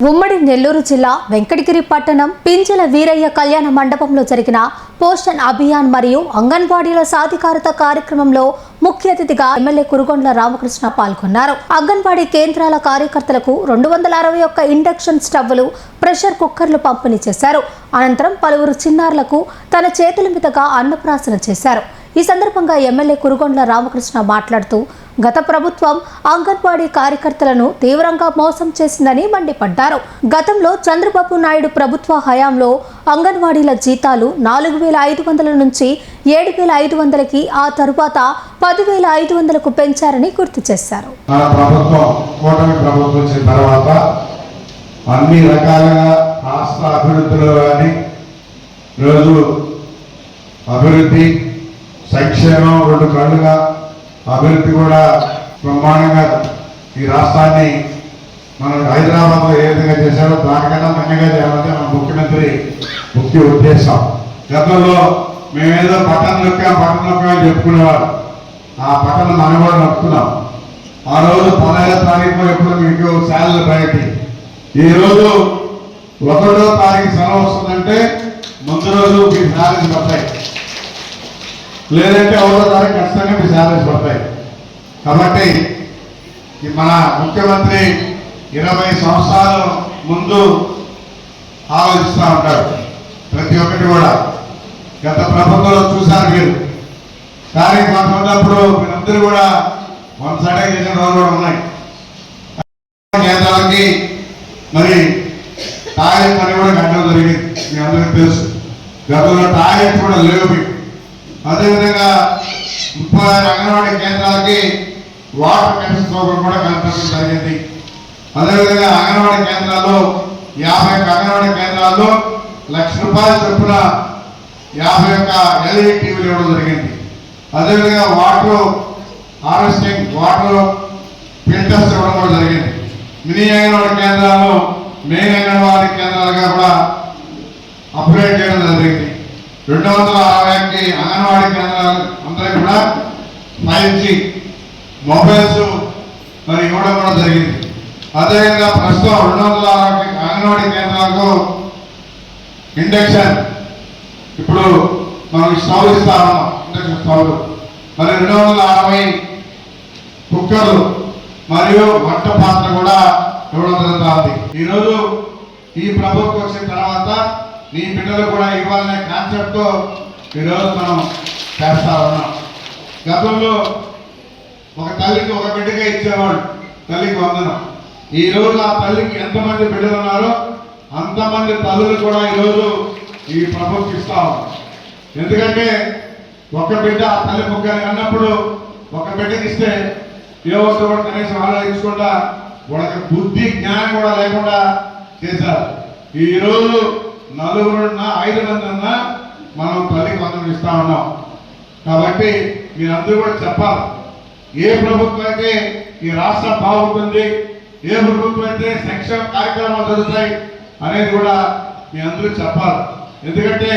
ఉమ్మడి నెల్లూరు జిల్లా వెంకటగిరి పట్టణం పింజల వీరయ్య కళ్యాణ మండపంలో జరిగిన పోషణ్ అభియాన్ మరియు అంగన్వాడీల సాధికారత కార్యక్రమంలో ముఖ్య అతిథిగా ఎమ్మెల్యే కురుగొండ్ల రామకృష్ణ పాల్గొన్నారు. అంగన్వాడీ కేంద్రాల కార్యకర్తలకు 261 ఇండక్షన్ స్టవ్లు, ప్రెషర్ కుక్కర్లు పంపిణీ చేశారు. అనంతరం పలువురు చిన్నారులకు తన చేతుల మీదుగా అన్నప్రాసన చేశారు. ఈ సందర్భంగా ఎమ్మెల్యే కురుగొండ్ల రామకృష్ణ మాట్లాడుతూ గత ప్రభుత్వం అంగన్వాడీ కార్యకర్తలను తీవ్రంగా మోసం చేసిందని మండిపడ్డారు. గతంలో చంద్రబాబు నాయుడు ప్రభుత్వ హయాంలో అంగన్వాడీల జీతాలు 4,500 నుంచి 7,500కి, ఆ తరువాత 10,500కు పెంచారని గుర్తు చేశారు. అన్ని రకాలుగా రాష్ట్ర అభివృద్ధిలో కానీ ఈరోజు అభివృద్ధి సంక్షేమం రెండు కళ్ళుగా అభివృద్ధి కూడా బ్రహ్మాండంగా ఈ రాష్ట్రాన్ని మన హైదరాబాద్లో ఏ విధంగా చేశారో దానికన్నా మంచిగా చేయాలంటే మన ముఖ్యమంత్రి ముఖ్య ఉద్దేశం. గతంలో మేమేదో పట్టణం నొక్కామని చెప్పుకునేవారు. ఆ పట్టణం మనం కూడా నొక్కుతున్నాం. ఆ రోజు 15వ తారీఖు ఎప్పుడు మీకు శాలరీ బయటి, ఈరోజు 1వ తారీఖు సెలవు వస్తుందంటే ముందు రోజు మీ శాలరీస్ పడతాయి, లేదంటే 1వ తారీఖు ఖచ్చితంగా మీ శాలరీస్ పడతాయి. కాబట్టి మన ముఖ్యమంత్రి 20 సంవత్సరాల ముందు ఆలోచిస్తూ ఉంటారు. ప్రతి ఒక్కటి కూడా గత ప్రభుత్వంలో చూశారు మీరు. కానీ మాకు ఉన్నప్పుడు మీరందరూ కూడా వన్ సైడ్ చేసిన రోజులు కూడా ఉన్నాయి. కేంద్రాలకి మరి టాయిలెట్ పని కూడా కట్టడం జరిగింది, మీ అందరికీ తెలుసు. గతంలో టాయిలెట్ కూడా లేవు మీకు. అదేవిధంగా 36 అంగన్వాడీ కేంద్రాలకి వాటర్ కనెక్షన్ సౌకర్యం కూడా కల్పించడం జరిగింది. అదేవిధంగా అంగన్వాడీ కేంద్రాల్లో 51 అంగన్వాడీ కేంద్రాల్లో ₹1,00,000 చొప్పున 51 LED టీవీలు ఇవ్వడం జరిగింది. అదేవిధంగా వాటర్ హార్వెస్టింగ్, వాటర్ ఫిల్టర్స్ ఇవ్వడం కూడా జరిగింది. మినీ అంగన్వాడీ కేంద్రాలను మెయిన్ అంగన్వాడీ కేంద్రాలుగా కూడా అప్గ్రేడ్ చేయడం జరిగింది. 260 అంగన్వాడీ కేంద్రాలు అందరికీ కూడా 5G మొబైల్స్ మరి ఇవ్వడం కూడా జరిగింది. అదేవిధంగా ప్రస్తుతం 260 అంగన్వాడీ కేంద్రాలకు ఇండక్షన్, ఇప్పుడు మనం స్టవ్ ఇస్తా ఉన్నాం, ఇండక్షన్ స్టవ్లు, మరి 260 కుక్కర్లు మరియు వంట పాత్ర కూడా ఇవ్వడం జరుగుతుంది. ఈరోజు ఈ ప్రభుత్వం వచ్చిన తర్వాత నీ బిడ్డలు కూడా ఇవ్వాలనే కాన్సెప్ట్తో ఈరోజు మనం చేస్తా ఉన్నాం. గతంలో ఒక తల్లికి ఒక బిడ్డగా ఇచ్చేవాడు, తల్లికి వందనం. ఈరోజు ఆ తల్లికి ఎంతమంది బిడ్డలు ఉన్నారో అంతమంది తల్లులు కూడా ఈరోజు ఈ ప్రభుత్వం ఇస్తా ఉన్నాం. ఎందుకంటే ఒక బిడ్డ ఆ తల్లి ముగ్గురు అన్నప్పుడు ఒక బిడ్డకి ఇస్తే ఏవో కనీసం ఆలోచించకుండా వాళ్ళకి బుద్ధి జ్ఞానం కూడా లేకుండా చేశారు. ఈరోజు 4 ఉన్నా 5 మంది ఉన్నా మనం తల్లికి వందనం ఇస్తా ఉన్నాం. కాబట్టి మీరందరూ కూడా చెప్పాలి, ఏ ప్రభుత్వం అయితే ఈ రాష్ట్రం బాగుంటుంది, ఏ ప్రభుత్వం అయితే సంక్షేమ కార్యక్రమాలు జరుగుతాయి అనేది కూడా మీ అందరూ చెప్పాలి. ఎందుకంటే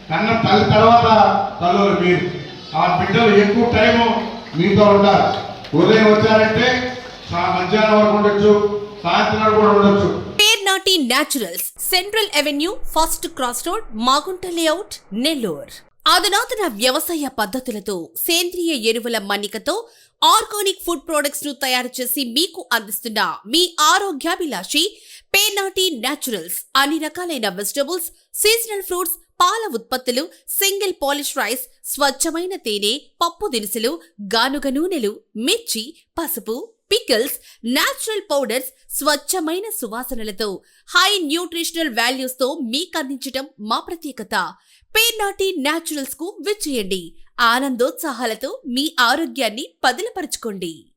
కన్న తల్లి తర్వాత తల్లులు మీరు, ఆ బిడ్డలు ఎక్కువ టైము మీతో ఉంటారు. ఉదయం వచ్చారంటే మధ్యాహ్నం వరకు ఉండొచ్చు, సాయంత్రం కూడా ఉండొచ్చు. Pernati naturals, central avenue, first cross road, Magunta layout, Nellore. అధునాతన వ్యవసాయ పద్ధతులతో, సేంద్రియ ఎరువుల మన్నికతో ఆర్గానిక్ ఫుడ్ ప్రొడక్ట్స్ ను తయారు చేసి మీకు అందిస్తున్న మీ ఆరోగ్యాభిలాషి పేర్నాటి న్యాచురల్స్. అన్ని రకాలైన వెజిటబుల్స్, సీజనల్ ఫ్రూట్స్, పాల ఉత్పత్తులు, సింగిల్ పాలిష్ రైస్, స్వచ్ఛమైన తేనె, పప్పు దినుసులు, గానుగ నూనెలు, మిర్చి, పసుపు, పికిల్స్, న్యాచురల్ పౌడర్స్, స్వచ్ఛమైన సువాసనలతో హై న్యూట్రిషనల్ వాల్యూస్ తో మీకు అందించడం మా ప్రత్యేకత. పేర్నాటి న్యాచురల్స్ కు విచ్చేయండి. ఆనందోత్సాహాలతో మీ ఆరోగ్యాన్ని పదిలపరచుకోండి.